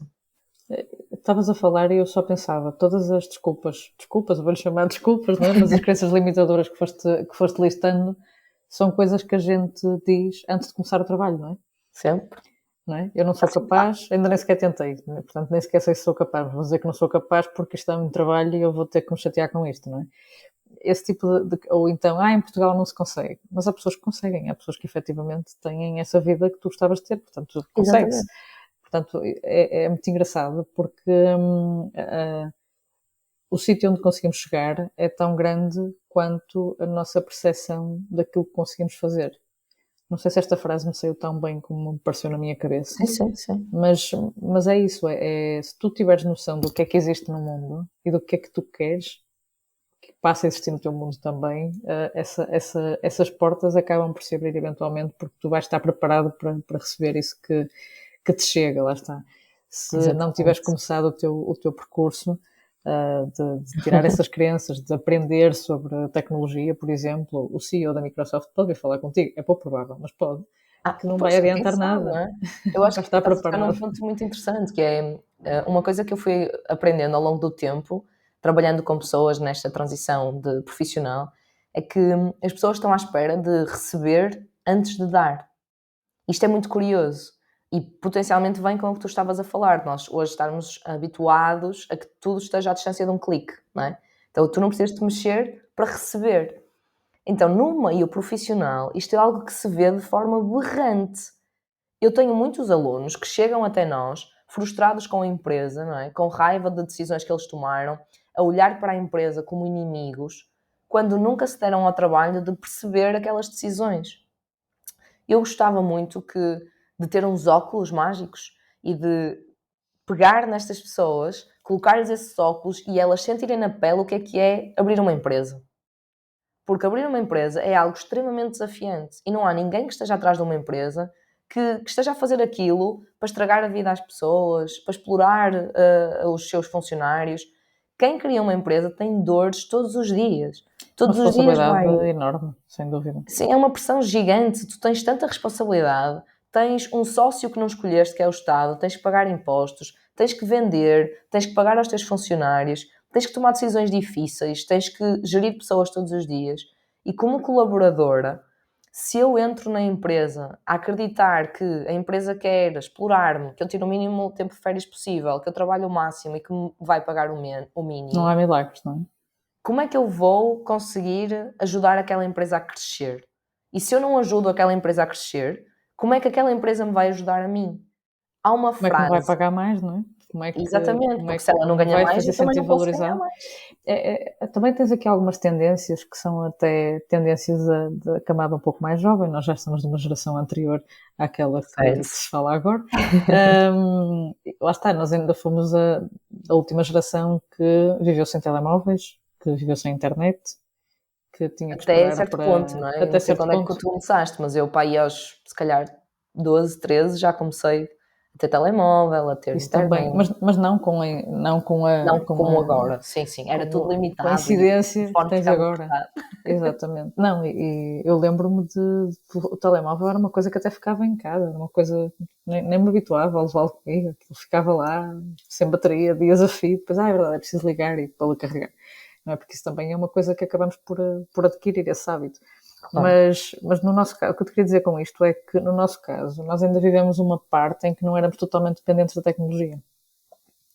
Estavas a falar e eu só pensava, todas as desculpas, eu vou-lhe chamar desculpas, não é? Mas as crenças limitadoras que foste listando são coisas que a gente diz antes de começar o trabalho, não é? Sempre. Não é? Eu não sou Assim, capaz, ainda nem sequer tentei, não é? Portanto nem sequer sei se sou capaz, vou dizer que não sou capaz porque isto é um trabalho e eu vou ter que me chatear com isto, não é? Esse tipo ou então, em Portugal não se consegue, mas há pessoas que conseguem, há pessoas que efetivamente têm essa vida que tu gostavas de ter, portanto consegue-se. exatamente. Portanto, é muito engraçado porque o sítio onde conseguimos chegar é tão grande quanto a nossa percepção daquilo que conseguimos fazer. Não sei se esta frase me saiu tão bem como me pareceu na minha cabeça, Sim, sim, sim. mas é isso, se tu tiveres noção do que é que existe no mundo e do que é que tu queres, que passa a existir no teu mundo também, essas portas acabam por se abrir eventualmente porque tu vais estar preparado para receber isso que te chega, lá está. Se não tiveres Exatamente. começado o teu percurso, de tirar essas crenças, de aprender sobre a tecnologia, por exemplo, o CEO da Microsoft pode vir falar contigo, é pouco provável, mas pode, que não vai Pois, quem adiantar sabe, não nada, é? Eu acho vai que estar estás a tocar num preparado. ponto muito interessante, que é uma coisa que eu fui aprendendo ao longo do tempo, trabalhando com pessoas nesta transição de profissional, é que as pessoas estão à espera de receber antes de dar. Isto é muito curioso e potencialmente vem com o que tu estavas a falar, nós hoje estarmos habituados a que tudo esteja à distância de um clique, não é? Então tu não precisas te mexer para receber. Então, no meio profissional, isto é algo que se vê de forma berrante. Eu tenho muitos alunos que chegam até nós frustrados com a empresa, não é? Com raiva de decisões que eles tomaram, a olhar para a empresa como inimigos, quando nunca se deram ao trabalho de perceber aquelas decisões. Eu gostava muito de ter uns óculos mágicos e de pegar nestas pessoas, colocar-lhes esses óculos e elas sentirem na pele o que é abrir uma empresa. Porque abrir uma empresa é algo extremamente desafiante e não há ninguém que esteja atrás de uma empresa que esteja a fazer aquilo para estragar a vida às pessoas, para explorar os seus funcionários. Quem cria uma empresa tem dores todos os dias. Uma Todos os dias responsabilidade vai. enorme, sem dúvida. Sim, é uma pressão gigante. Tu tens tanta responsabilidade. Tens um sócio que não escolheste, que é o Estado. Tens que pagar impostos. Tens que vender. Tens que pagar aos teus funcionários. Tens que tomar decisões difíceis. Tens que gerir pessoas todos os dias. E como colaboradora, se eu entro na empresa a acreditar que a empresa quer explorar-me, que eu tiro o mínimo tempo de férias possível, que eu trabalho o máximo e que me vai pagar o Não mínimo, há milagres, não é? como é que eu vou conseguir ajudar aquela empresa a crescer? E se eu não ajudo aquela empresa a crescer, como é que aquela empresa me vai ajudar a mim? Há uma Como é que me vai frase, pagar mais, não é? Como é que, exatamente, como é porque se ela que não me ganha vai mais, fazer eu também sentir não posso ganhar valorizado? mais. Também tens aqui algumas tendências que são até tendências da camada um pouco mais jovem, nós já estamos de uma geração anterior àquela que Certo. se fala agora. Lá está, nós ainda fomos a última geração que viveu sem telemóveis, que viveu sem internet, que tinha que Até esperar certo ponto, não é? Eu até não sei certo quando é que ponto. tu começaste, mas eu, para aí aos, se calhar, 12, 13, já comecei ter telemóvel, a ter Isso internet. também, mas não com a, não com a, Não com como a, agora, sim, sim, era tudo com a limitado e o incidência que telefone tens ficava agora. cortado. Exatamente. Não, e eu lembro-me o telemóvel era uma coisa que até ficava em casa, era uma coisa, nem me habituava a levá-lo comigo, aquilo ficava lá, sem bateria, dias a fio, depois, é verdade, é preciso ligar e pô-lo a carregar. Não é? Porque isso também é uma coisa que acabamos por adquirir, esse hábito. Claro. Mas no nosso caso, o que eu te queria dizer com isto é que, no nosso caso, nós ainda vivemos uma parte em que não éramos totalmente dependentes da tecnologia,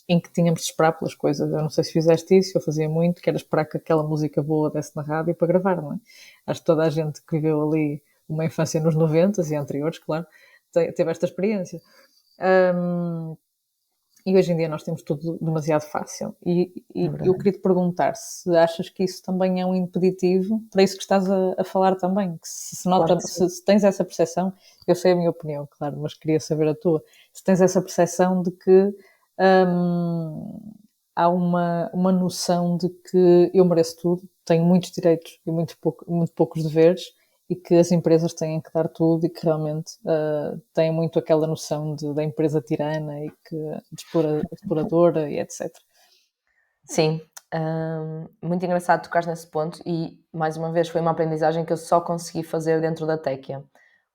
em que tínhamos de esperar pelas coisas. Eu não sei se fizeste isso, eu fazia muito, que era esperar que aquela música boa desse na rádio para gravar, não é? Acho que toda a gente que viveu ali uma infância nos 90 e anteriores, claro, teve esta experiência. E hoje em dia nós temos tudo demasiado fácil. E eu queria te perguntar se achas que isso também é um impeditivo para isso que estás a falar também. Que se nota, Claro que sim. se tens essa percepção, eu sei a minha opinião, claro, mas queria saber a tua. Se tens essa percepção de que há uma noção de que eu mereço tudo, tenho muitos direitos e muito poucos deveres, e que as empresas têm que dar tudo e que realmente têm muito aquela noção da empresa tirana e que de exploradora e etc. Sim, muito engraçado tocares nesse ponto e, mais uma vez, foi uma aprendizagem que eu só consegui fazer dentro da Tecchia,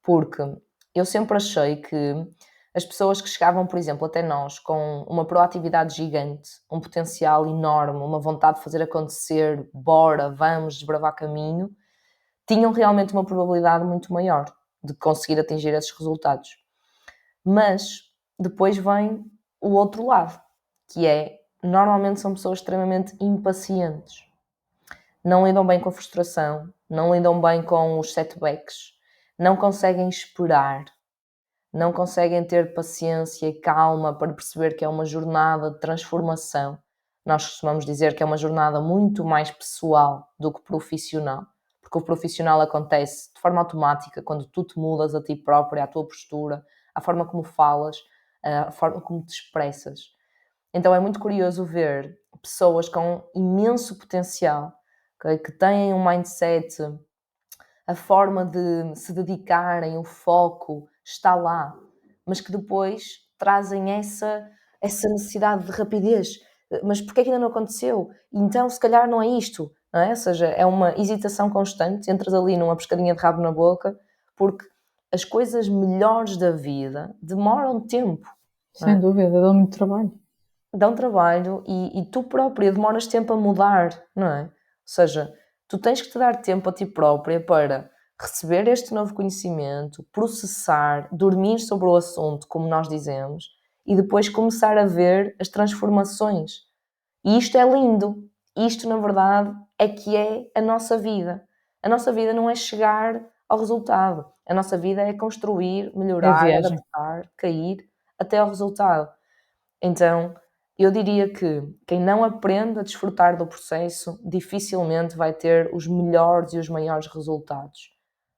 porque eu sempre achei que as pessoas que chegavam, por exemplo, até nós com uma proatividade gigante, um potencial enorme, uma vontade de fazer acontecer, bora, vamos desbravar caminho, tinham realmente uma probabilidade muito maior de conseguir atingir esses resultados. Mas depois vem o outro lado, que é, normalmente são pessoas extremamente impacientes. Não lidam bem com a frustração, não lidam bem com os setbacks, não conseguem esperar, não conseguem ter paciência e calma para perceber que é uma jornada de transformação. Nós costumamos dizer que é uma jornada muito mais pessoal do que profissional, porque o profissional acontece de forma automática quando tu te mudas a ti própria, a tua postura, a forma como falas, a forma como te expressas. Então é muito curioso ver pessoas com imenso potencial, okay, que têm um mindset, a forma de se dedicarem, o foco está lá, mas que depois trazem essa necessidade de rapidez. Mas porquê é que ainda não aconteceu? Então, se calhar não é isto, não é? Ou seja, é uma hesitação constante, entras ali numa pescadinha de rabo na boca, porque as coisas melhores da vida demoram tempo, não Sem é? dúvida, dá muito trabalho. Dão trabalho e tu própria demoras tempo a mudar, não é? Ou seja, tu tens que te dar tempo a ti própria para receber este novo conhecimento, processar, dormir sobre o assunto, como nós dizemos, e depois começar a ver as transformações. E isto é lindo. Isto, na verdade, é que é a nossa vida. A nossa vida não é chegar ao resultado. A nossa vida é construir, É a melhorar, viagem. adaptar, cair até ao resultado. Então, eu diria que quem não aprende a desfrutar do processo dificilmente vai ter os melhores e os maiores resultados.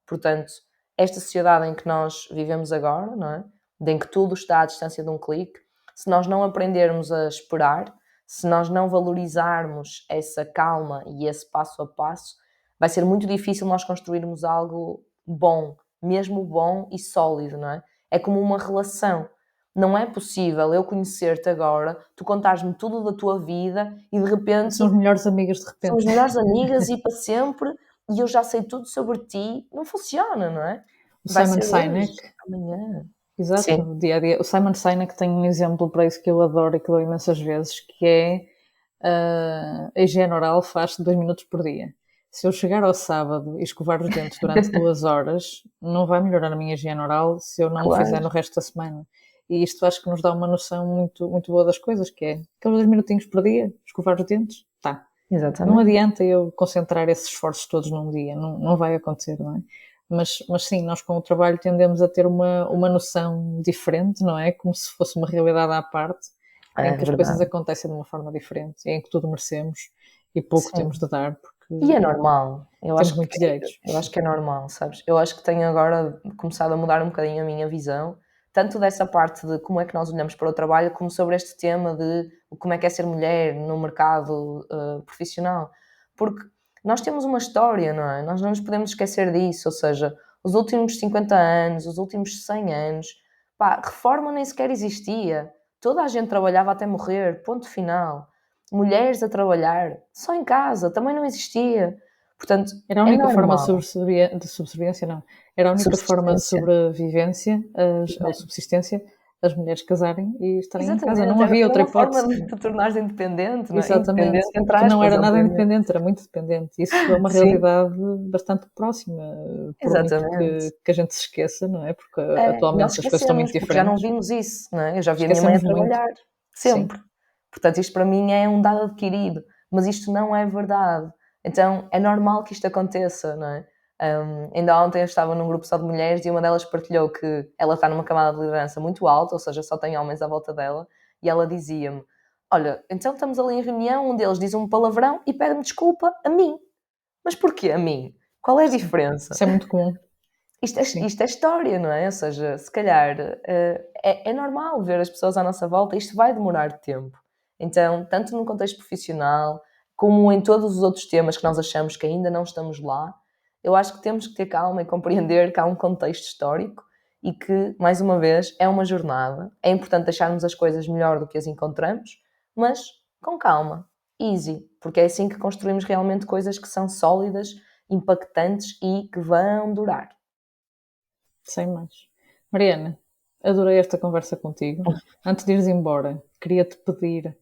Portanto, esta sociedade em que nós vivemos agora, não é? Em que tudo está à distância de um clique, se nós não aprendermos a esperar, se nós não valorizarmos essa calma e esse passo a passo, vai ser muito difícil nós construirmos algo bom, mesmo bom e sólido, não é? É como uma relação. Não é possível eu conhecer-te agora, tu contares-me tudo da tua vida e de repente São os melhores amigos de somos repente. melhores amigas e para sempre e eu já sei tudo sobre ti. Não funciona, não é? O Vai Simon ser hoje, Sinek, amanhã. Sim, exato, dia a dia. O Simon Sinek tem um exemplo para isso que eu adoro e que dou imensas vezes, que é a higiene oral faz 2 minutos por dia. Se eu chegar ao sábado e escovar os dentes durante 2 horas, não vai melhorar a minha higiene oral se eu não o fizer claro. no resto da semana. E isto acho que nos dá uma noção muito, muito boa das coisas, que é aqueles 2 minutinhos por dia, escovar os dentes, tá. Não Exatamente. adianta eu concentrar esses esforços todos num dia, não vai acontecer, não é? Mas sim, nós com o trabalho tendemos a ter uma noção diferente, não é? Como se fosse uma realidade à parte, em É que as coisas verdade. acontecem de uma forma diferente, em que tudo merecemos e pouco Sim. temos de dar, porque E é normal. temos muitos direitos. Eu acho que é normal, sabes? Eu acho que tenho agora começado a mudar um bocadinho a minha visão, tanto dessa parte de como é que nós olhamos para o trabalho, como sobre este tema de como é que é ser mulher no mercado profissional. Porque nós temos uma história, não é? Nós não nos podemos esquecer disso, ou seja, os últimos 50 anos, os últimos 100 anos, Pá, reforma nem sequer existia. Toda a gente trabalhava até morrer, ponto final. Mulheres a trabalhar, só em casa, também não existia. Portanto, Era a única forma normal. de subserviência, não. Era a única forma de sobrevivência, ou subsistência, as mulheres casarem e estarem em casa. Não havia outra hipótese. Era uma forma de te tornares independente, não é? Exatamente. Independente, entre Que não aspas, era nada obviamente. independente, era muito dependente. Isso é uma Sim. realidade bastante próxima, por muito Exatamente. que a gente se esqueça, não é? Porque Nós atualmente as coisas estão muito esquecemos, porque já não diferentes. vimos isso, não é? Eu já vi a minha mãe a Esquecemos muito. trabalhar, Sim. sempre. Portanto, isto para mim é um dado adquirido, mas isto não é verdade. Então, é normal que isto aconteça, não é? Ainda ontem eu estava num grupo só de mulheres e uma delas partilhou que ela está numa camada de liderança muito alta, ou seja, só tem homens à volta dela, e ela dizia-me: olha, então estamos ali em reunião, um deles diz um palavrão e pede-me desculpa a mim. Mas porquê a mim? Qual é a diferença? Isso é muito comum. Isto é história, não é? Ou seja, se calhar é normal ver as pessoas à nossa volta, isto vai demorar tempo. Então, tanto no contexto profissional, como em todos os outros temas que nós achamos que ainda não estamos lá, eu acho que temos que ter calma e compreender que há um contexto histórico e que, mais uma vez, é uma jornada. É importante deixarmos as coisas melhor do que as encontramos, mas com calma, easy, porque é assim que construímos realmente coisas que são sólidas, impactantes e que vão durar. Sem mais. Mariana, adorei esta conversa contigo. Antes de ires embora, queria-te pedir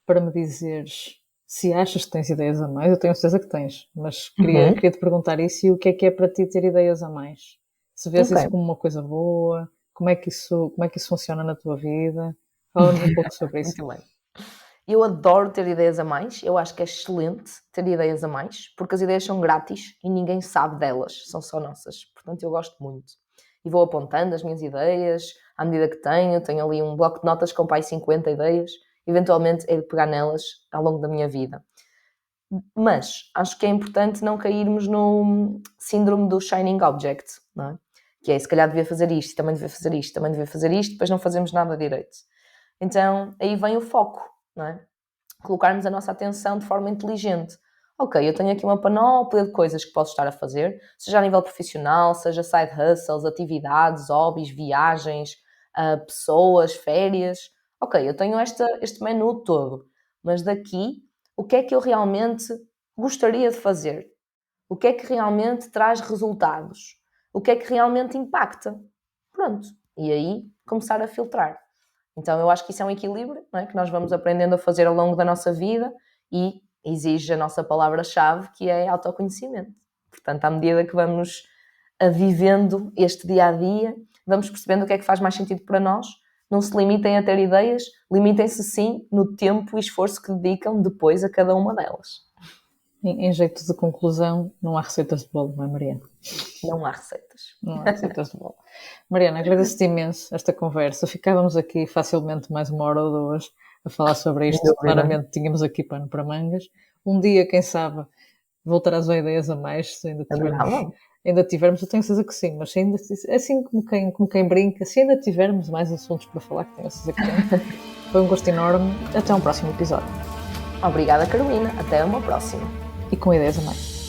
para me dizeres se achas que tens ideias a mais. Eu tenho certeza que tens, mas queria-te perguntar isso e o que é para ti ter ideias a mais? Se vês isso como uma coisa boa, como é que isso funciona na tua vida? Fala-nos um pouco sobre isso. Muito bem. Eu adoro ter ideias a mais, eu acho que é excelente ter ideias a mais, porque as ideias são grátis e ninguém sabe delas, são só nossas. Portanto, eu gosto muito. E vou apontando as minhas ideias, à medida que tenho ali um bloco de notas com 50 ideias, eventualmente é de pegar nelas ao longo da minha vida. Mas acho que é importante não cairmos no síndrome do shining object, não é? Que é, se calhar devia fazer isto, também devia fazer isto, também devia fazer isto, depois não fazemos nada direito. Então, aí vem o foco, não é? Colocarmos a nossa atenção de forma inteligente. Ok, eu tenho aqui uma panóplia de coisas que posso estar a fazer, seja a nível profissional, seja side hustles, atividades, hobbies, viagens, pessoas, férias. Ok, eu tenho este menu todo, mas daqui, o que é que eu realmente gostaria de fazer? O que é que realmente traz resultados? O que é que realmente impacta? Pronto, e aí começar a filtrar. Então eu acho que isso é um equilíbrio, não é? Que nós vamos aprendendo a fazer ao longo da nossa vida e exige a nossa palavra-chave, que é autoconhecimento. Portanto, à medida que vamos vivendo este dia-a-dia, vamos percebendo o que é que faz mais sentido para nós. Não se limitem a ter ideias, limitem-se sim no tempo e esforço que dedicam depois a cada uma delas. Em jeito de conclusão, não há receitas de bolo, não é, Mariana? Não há receitas. Não há receitas de bolo. Mariana, agradeço-te imenso esta conversa. Ficávamos aqui facilmente mais 1 hora ou 2 a falar sobre isto. Claramente tínhamos aqui pano para mangas. Um dia, quem sabe, voltarás a ideias a mais, se ainda tivermos, eu tenho certeza que sim, mas se ainda, assim como quem brinca, se ainda tivermos mais assuntos para falar, que tenho certeza que tem. Foi um gosto enorme. Até um próximo episódio. Obrigada, Carolina. Até uma próxima. E com ideias a mais.